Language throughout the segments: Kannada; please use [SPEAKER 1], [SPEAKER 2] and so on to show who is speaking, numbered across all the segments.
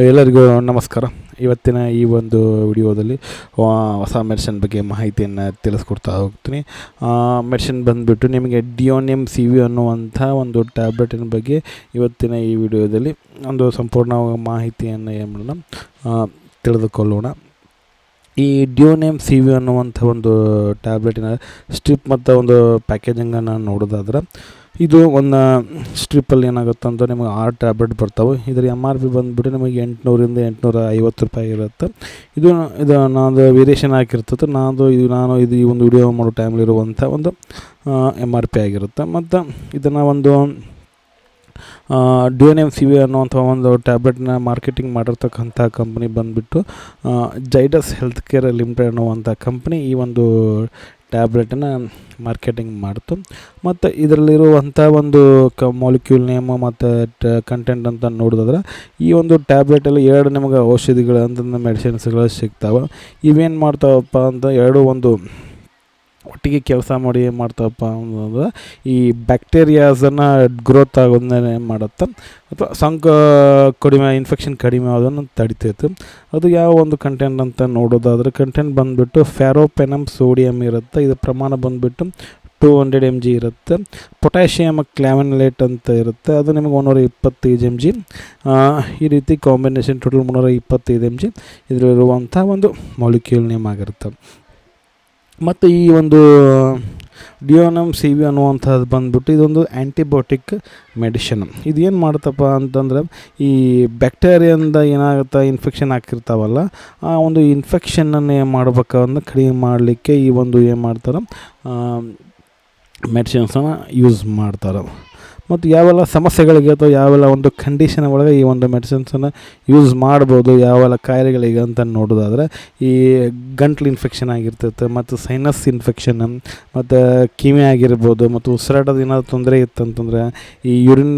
[SPEAKER 1] ಎಲ್ಲರಿಗೂ ನಮಸ್ಕಾರ. ಇವತ್ತಿನ ಈ ಒಂದು ವಿಡಿಯೋದಲ್ಲಿ ಹೊಸ ಮೆಡಿಸಿನ್ ಬಗ್ಗೆ ಮಾಹಿತಿಯನ್ನು ತಿಳಿಸ್ಕೊಡ್ತಾ ಹೋಗ್ತೀನಿ. ಮೆಡಿಸಿನ್ ಬಂದುಬಿಟ್ಟು ನಿಮಗೆ ಡಿಯೋನಿಯಂ CV ಅನ್ನುವಂಥ ಒಂದು ಟ್ಯಾಬ್ಲೆಟಿನ ಬಗ್ಗೆ ಇವತ್ತಿನ ಈ ವಿಡಿಯೋದಲ್ಲಿ ಒಂದು ಸಂಪೂರ್ಣ ಮಾಹಿತಿಯನ್ನು ಏನು ಮಾಡೋಣ ತಿಳಿದುಕೊಳ್ಳೋಣ. ಈ ಡಿಯೋನಿಯಂ CV ಅನ್ನುವಂಥ ಒಂದು ಟ್ಯಾಬ್ಲೆಟಿನ ಸ್ಟ್ರಿಪ್ ಮತ್ತು ಒಂದು ಪ್ಯಾಕೇಜಿಂಗನ್ನು ನೋಡೋದಾದ್ರೆ, ಇದು ಒಂದು ಸ್ಟ್ರಿಪ್ಪಲ್ಲಿ ಏನಾಗುತ್ತೆ ಅಂತ ನಿಮಗೆ 6 ಟ್ಯಾಬ್ಲೆಟ್ ಬರ್ತಾವೆ. ಇದರ MRP ಬಂದುಬಿಟ್ಟು ನಿಮಗೆ 800 ಇಂದ 850 ರೂಪಾಯಿ ಇರುತ್ತೆ. ಇದು ನಾನು ವೇರಿಯೇಷನ್ ಹಾಕಿರ್ತದೆ. ನಾನು ಈ ಒಂದು ವಿಡಿಯೋ ಮಾಡೋ ಟೈಮಲ್ಲಿರುವಂಥ ಒಂದು MRP ಆಗಿರುತ್ತೆ. ಮತ್ತು ಇದನ್ನು ಒಂದು ಡಿಯೋನಿಯಂ CV ಅನ್ನುವಂಥ ಒಂದು ಟ್ಯಾಬ್ಲೆಟ್ನ ಮಾರ್ಕೆಟಿಂಗ್ ಮಾಡಿರ್ತಕ್ಕಂಥ ಕಂಪ್ನಿ ಬಂದುಬಿಟ್ಟು ಜೈಡಸ್ ಹೆಲ್ತ್ ಕೇರ್ ಲಿಮಿಟೆಡ್ ಅನ್ನುವಂಥ ಕಂಪ್ನಿ ಈ ಒಂದು ಟ್ಯಾಬ್ಲೆಟನ್ನು ಮಾರ್ಕೆಟಿಂಗ್ ಮಾಡ್ತು. ಮತ್ತು ಇದರಲ್ಲಿರುವಂಥ ಒಂದು ಮಾಲಿಕ್ಯೂಲ್ ನೇಮ್ ಮತ್ತು ಕಂಟೆಂಟ್ ಅಂತ ನೋಡಿದ್ರೆ, ಈ ಒಂದು ಟ್ಯಾಬ್ಲೆಟಲ್ಲಿ 2 ನಿಮಗೆ ಔಷಧಿಗಳು ಅಂತಂದು ಮೆಡಿಸಿನ್ಸ್ಗಳು ಸಿಗ್ತಾವೆ. ಇವೇನು ಮಾಡ್ತಾವಪ್ಪ ಅಂತ ಒಂದು ಒಟ್ಟಿಗೆ ಕೆಲಸ ಮಾಡಿ ಏನು ಮಾಡ್ತಾವಪ್ಪ ಅಂತಂದ್ರೆ, ಈ ಬ್ಯಾಕ್ಟೀರಿಯಾಸನ್ನು ಗ್ರೋತ್ ಆಗೋದನ್ನ ಏನು ಮಾಡುತ್ತೆ ಅಥವಾ ಕಡಿಮೆ ಇನ್ಫೆಕ್ಷನ್ ಕಡಿಮೆ ಆಗೋದನ್ನು ತಡಿತೈತೆ. ಅದು ಯಾವ ಒಂದು ಕಂಟೆಂಟ್ ಅಂತ ನೋಡೋದಾದರೆ, ಕಂಟೆಂಟ್ ಬಂದುಬಿಟ್ಟು ಫ್ಯಾರೋಪೆನಮ್ ಸೋಡಿಯಮ್ ಇರುತ್ತೆ. ಇದು ಪ್ರಮಾಣ ಬಂದುಬಿಟ್ಟು 200 mg ಇರುತ್ತೆ. ಪೊಟ್ಯಾಷಿಯಮ್ ಕ್ಲಾವೆನಲೇಟ್ ಅಂತ ಇರುತ್ತೆ, ಅದು ನಿಮಗೆ 125 mg. ಈ ರೀತಿ ಕಾಂಬಿನೇಷನ್ ಟೋಟಲ್ 325 mg ಇದರಲ್ಲಿರುವಂಥ ಒಂದು ಮಾಲಿಕ್ಯೂಲ್ ನೇಮ್ ಆಗಿರುತ್ತೆ. ಮತ್ತು ಈ ಒಂದು ಡಿಯೋನಿಯಂ CV ಅನ್ನುವಂಥದ್ದು ಬಂದುಬಿಟ್ಟು ಇದೊಂದು ಆ್ಯಂಟಿಬಯೋಟಿಕ್ ಮೆಡಿಷನ್. ಇದು ಏನು ಮಾಡುತ್ತಪ್ಪ ಅಂತಂದರೆ, ಈ ಬ್ಯಾಕ್ಟೀರಿಯಿಂದ ಏನಾಗುತ್ತೆ ಇನ್ಫೆಕ್ಷನ್ ಆಗಿರ್ತಾವಲ್ಲ, ಆ ಒಂದು ಇನ್ಫೆಕ್ಷನನ್ನು ಏನು ಮಾಡ್ಬೇಕಂದ್ರೆ ಕಡಿಮೆ ಮಾಡಲಿಕ್ಕೆ ಈ ಒಂದು ಏನು ಮಾಡ್ತಾರೆ ಮೆಡಿಸಿನ್ಸನ್ನು ಯೂಸ್ ಮಾಡ್ತಾರೆ. ಮತ್ತು ಯಾವೆಲ್ಲ ಸಮಸ್ಯೆಗಳಿಗೆ ಅಥವಾ ಯಾವೆಲ್ಲ ಒಂದು ಕಂಡೀಷನ್ ಒಳಗೆ ಈ ಒಂದು ಮೆಡಿಸಿನ್ಸನ್ನು ಯೂಸ್ ಮಾಡ್ಬೋದು, ಯಾವೆಲ್ಲ ಕಾಯಿಲೆಗಳಿಗೆ ಅಂತ ನೋಡೋದಾದರೆ, ಈ ಗಂಟ್ಲು ಇನ್ಫೆಕ್ಷನ್ ಆಗಿರ್ತೈತೆ, ಮತ್ತು ಸೈನಸ್ ಇನ್ಫೆಕ್ಷನ್, ಮತ್ತು ಕಿವಿ ಆಗಿರ್ಬೋದು, ಮತ್ತು ಉಸಿರಾಟದ ಏನಾದರೂ ತೊಂದರೆ ಇತ್ತಂತಂದರೆ, ಈ ಯೂರಿನ್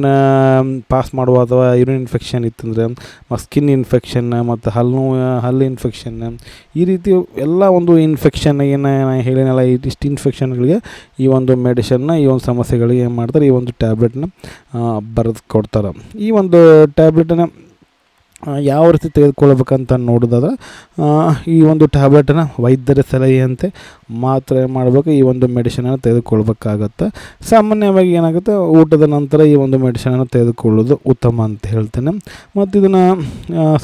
[SPEAKER 1] ಪಾಸ್ ಮಾಡುವ ಅಥವಾ ಯೂರಿನ್ ಇನ್ಫೆಕ್ಷನ್ ಇತ್ತಂದರೆ, ಸ್ಕಿನ್ ಇನ್ಫೆಕ್ಷನ್, ಮತ್ತು ಹಲ್ಲು ಇನ್ಫೆಕ್ಷನ್, ಈ ರೀತಿ ಎಲ್ಲ ಒಂದು ಇನ್ಫೆಕ್ಷನ್ ಏನು ಹೇಳಿನಲ್ಲ, ಇಷ್ಟು ಇನ್ಫೆಕ್ಷನ್ಗಳಿಗೆ ಈ ಒಂದು ಮೆಡಿಷನ್ನ ಈ ಒಂದು ಸಮಸ್ಯೆಗಳಿಗೆ ಏನು ಮಾಡ್ತಾರೆ ಈ ಒಂದು ಟ್ಯಾಬ್ಲೆಟ್ ಬರೆದು ಕೊಡ್ತಾರೆ. ಈ ಒಂದು ಟ್ಯಾಬ್ಲೆಟನ್ನು ಯಾವ ರೀತಿ ತೆಗೆದುಕೊಳ್ಬೇಕಂತ ನೋಡೋದಾದ್ರೆ, ಈ ಒಂದು ಟ್ಯಾಬ್ಲೆಟನ್ನು ವೈದ್ಯರ ಸಲಹೆಯಂತೆ ಮಾತ್ರ ಮಾಡಬೇಕು ಈ ಒಂದು ಮೆಡಿಸಿನನ್ನು ತೆಗೆದುಕೊಳ್ಬೇಕಾಗತ್ತೆ. ಸಾಮಾನ್ಯವಾಗಿ ಏನಾಗುತ್ತೆ, ಊಟದ ನಂತರ ಈ ಒಂದು ಮೆಡಿಸಿನನ್ನು ತೆಗೆದುಕೊಳ್ಳೋದು ಉತ್ತಮ ಅಂತ ಹೇಳ್ತೇನೆ. ಮತ್ತು ಇದನ್ನು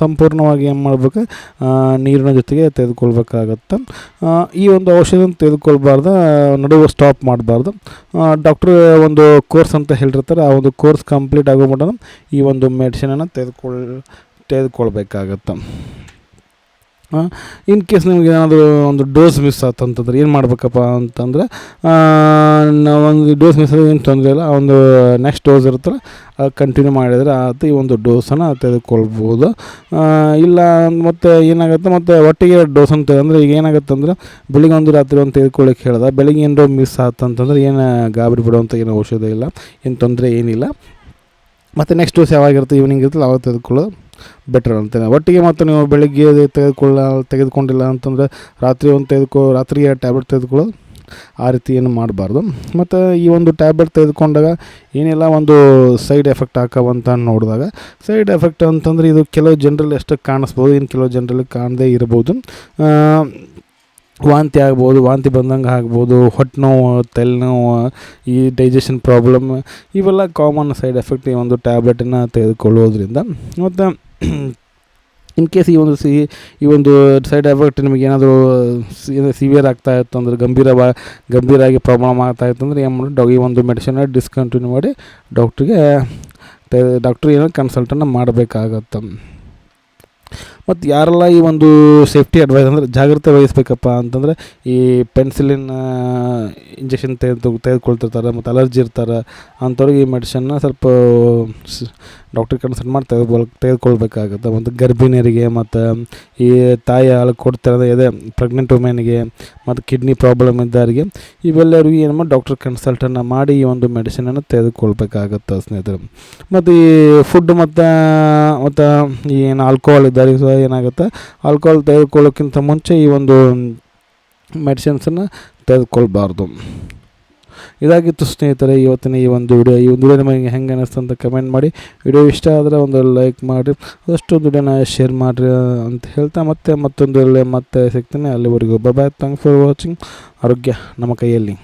[SPEAKER 1] ಸಂಪೂರ್ಣವಾಗಿ ಏನು ಮಾಡಬೇಕು, ನೀರಿನ ಜೊತೆಗೆ ತೆಗೆದುಕೊಳ್ಬೇಕಾಗತ್ತೆ. ಈ ಒಂದು ಔಷಧಿಯನ್ನು ತೆಗೆದುಕೊಳ್ಬಾರ್ದು, ನಡುವೆ ಸ್ಟಾಪ್ ಮಾಡಬಾರ್ದು. ಡಾಕ್ಟ್ರು ಒಂದು ಕೋರ್ಸ್ ಅಂತ ಹೇಳಿರ್ತಾರೆ, ಆ ಒಂದು ಕೋರ್ಸ್ ಕಂಪ್ಲೀಟ್ ಆಗೋ ಮಟ್ಟ ಈ ಒಂದು ಮೆಡಿಸಿನನ್ನು ತೆಗೆದುಕೊಳ್ಬೇಕಾಗತ್ತೆ. ಇನ್ ಕೇಸ್ ನಿಮ್ಗೆ ಏನಾದರೂ ಒಂದು ಡೋಸ್ ಮಿಸ್ ಆತಂತಂದ್ರೆ ಏನು ಮಾಡಬೇಕಪ್ಪ ಅಂತಂದರೆ, ಒಂದು ಡೋಸ್ ಮಿಸ್ ಆದ್ರೆ ಏನು ತೊಂದರೆ ಇಲ್ಲ, ಆ ಒಂದು ನೆಕ್ಸ್ಟ್ ಡೋಸ್ ಇರುತ್ತಲ್ಲ ಅದು ಕಂಟಿನ್ಯೂ ಮಾಡಿದರೆ ಆತ ಈ ಒಂದು ಡೋಸನ್ನು ತೆಗೆದುಕೊಳ್ಬೋದು. ಇಲ್ಲ ಮತ್ತು ಏನಾಗುತ್ತೆ, ಮತ್ತು ಒಟ್ಟಿಗೆ ಡೋಸ್ ಅಂತ ಅಂದರೆ ಈಗ ಏನಾಗುತ್ತೆ ಅಂದರೆ, ಬೆಳಿಗ್ಗೆ ಒಂದು ರಾತ್ರಿ ಒಂದು ತೆಗೆದುಕೊಳ್ಳಿಕ್ಕೆ ಹೇಳಿದ, ಬೆಳಿಗ್ಗೆ ಏನೋ ಮಿಸ್ ಆತಂತಂದ್ರೆ ಏನು ಗಾಬರಿ ಬಿಡುವಂಥ ಏನು ಔಷಧ ಇಲ್ಲ, ಏನು ತೊಂದರೆ ಏನಿಲ್ಲ. ಮತ್ತು ನೆಕ್ಸ್ಟ್ ಡೋಸ್ ಯಾವಾಗಿರುತ್ತೆ ಈವ್ನಿಂಗ್ ಇರುತ್ತಲ್ಲ ಅವಾಗ ತೆಗೆದುಕೊಳ್ಳೋದು ಬೆಟರ್ ಅಂತೇನೆ. ಒಟ್ಟಿಗೆ ಮತ್ತು ನೀವು ಬೆಳಿಗ್ಗೆ ತೆಗೆದುಕೊಂಡಿಲ್ಲ ಅಂತಂದರೆ ರಾತ್ರಿಗೆ ಟ್ಯಾಬ್ಲೆಟ್ ತೆಗೆದುಕೊಳ್ಳೋದು ಆ ರೀತಿ ಏನು ಮಾಡಬಾರ್ದು. ಮತ್ತು ಈ ಒಂದು ಟ್ಯಾಬ್ಲೆಟ್ ತೆಗೆದುಕೊಂಡಾಗ ಏನೆಲ್ಲ ಒಂದು ಸೈಡ್ ಎಫೆಕ್ಟ್ ಹಾಕವಂತ ನೋಡಿದಾಗ, ಸೈಡ್ ಎಫೆಕ್ಟ್ ಅಂತಂದರೆ ಇದು ಕೆಲವು ಜನರಲ್ಲಿ ಅಷ್ಟಕ್ಕೆ ಕಾಣಿಸ್ಬೋದು, ಇನ್ನು ಕೆಲವು ಜನರಲ್ಲಿ ಕಾಣದೇ ಇರ್ಬೋದು. ವಾಂತಿ ಆಗ್ಬೋದು, ವಾಂತಿ ಬಂದಂಗೆ ಆಗ್ಬೋದು, ಹೊಟ್ಟೆ ನೋವು, ತಲೆನೋವು, ಈ ಡೈಜೆಷನ್ ಪ್ರಾಬ್ಲಮ್, ಇವೆಲ್ಲ ಕಾಮನ್ ಸೈಡ್ ಎಫೆಕ್ಟ್ ಈ ಒಂದು ಟ್ಯಾಬ್ಲೆಟನ್ನು ತೆಗೆದುಕೊಳ್ಳೋದ್ರಿಂದ. ಮತ್ತು ಇನ್ ಕೇಸ್ ಈ ಒಂದು ಸೈಡ್ ಎಫೆಕ್ಟ್ ನಿಮಗೇನಾದರೂ ಸಿವಿಯರ್ ಆಗ್ತಾಯಿತ್ತು ಅಂದರೆ, ಗಂಭೀರವಾಗಿ ಪ್ರಾಬ್ಲಮ್ ಆಗ್ತಾಯಿತ್ತು ಅಂದರೆ ಏನು ಮಾಡಿ ಈ ಒಂದು ಮೆಡಿಸಿನ್ನ ಡಿಸ್ಕಂಟಿನ್ಯೂ ಮಾಡಿ ಡಾಕ್ಟ್ರು ಏನೋ ಕನ್ಸಲ್ಟನ್ನು ಮಾಡಬೇಕಾಗತ್ತೆ. ಮತ್ತು ಯಾರೆಲ್ಲ ಈ ಒಂದು ಸೇಫ್ಟಿ ಅಡ್ವೈಸ್ ಅಂದರೆ ಜಾಗ್ರತೆ ವಹಿಸ್ಬೇಕಪ್ಪ ಅಂತಂದರೆ, ಈ ಪೆನ್ಸಿಲಿನ್ ಇಂಜೆಕ್ಷನ್ ತೆಗೆದುಕೊಳ್ತಿರ್ತಾರೆ, ಮತ್ತು ಅಲರ್ಜಿ ಇರ್ತಾರೆ ಅಂಥವ್ರಿಗೆ ಈ ಮೆಡಿಷನ್ನ ಸ್ವಲ್ಪ ಡಾಕ್ಟ್ರಿಗೆ ಕನ್ಸಲ್ಟ್ ಮಾಡಿ ತೆಗೆದುಕೊಳ್ಬೇಕಾಗುತ್ತೆ. ಮತ್ತು ಗರ್ಭಿಣಿಯರಿಗೆ, ಮತ್ತು ಈ ತಾಯಿ ಹಾಲು ಕೊಡ್ತಿರೋದು ಇದೆ ಪ್ರೆಗ್ನೆಂಟ್ ವುಮೆನ್ಗೆ, ಮತ್ತು ಕಿಡ್ನಿ ಪ್ರಾಬ್ಲಮ್ ಇದ್ದವರಿಗೆ, ಇವೆಲ್ಲರಿಗೂ ಏನು ಮಾಡಿ ಡಾಕ್ಟ್ರ್ ಕನ್ಸಲ್ಟನ್ನು ಮಾಡಿ ಈ ಒಂದು ಮೆಡಿಸಿನನ್ನು ತೆಗೆದುಕೊಳ್ಬೇಕಾಗತ್ತೆ ಸ್ನೇಹಿತರೆ. ಮತ್ತು ಈ ಫುಡ್ ಮತ್ತು ಏನು ಆಲ್ಕೋಹಾಲ್ ಇದ್ದಾರೆ ಏನಾಗುತ್ತೆ, ಆಲ್ಕೋಹಾಲ್ ತೆಗೆದುಕೊಳ್ಳೋಕ್ಕಿಂತ ಮುಂಚೆ ಈ ಒಂದು ಮೆಡಿಸಿನ್ಸನ್ನು ತೆಗೆದುಕೊಳ್ಬಾರ್ದು. ಇದಾಗಿತ್ತು ಸ್ನೇಹಿತರೆ ಇವತ್ತಿನ ಈ ಒಂದು ವಿಡಿಯೋ ನಿಮಗೆ ಹೆಂಗೆ ಅನ್ನಿಸ್ತು ಅಂತ ಕಮೆಂಟ್ ಮಾಡಿ. ವಿಡಿಯೋ ಇಷ್ಟ ಆದರೆ ಒಂದು ಲೈಕ್ ಮಾಡಿ, ಅದಷ್ಟು ವಿಡಿಯೋನ ಶೇರ್ ಮಾಡಿರಿ ಅಂತ ಹೇಳ್ತಾ ಮತ್ತೆ ಮತ್ತೊಂದು ಮತ್ತೆ ಸಿಗ್ತೀನಿ. ಅಲ್ಲಿವರೆಗೂ ಬಾಯ್. Thanks for watching. ಆರೋಗ್ಯ ನಮ್ಮ ಕೈಯಲ್ಲಿ.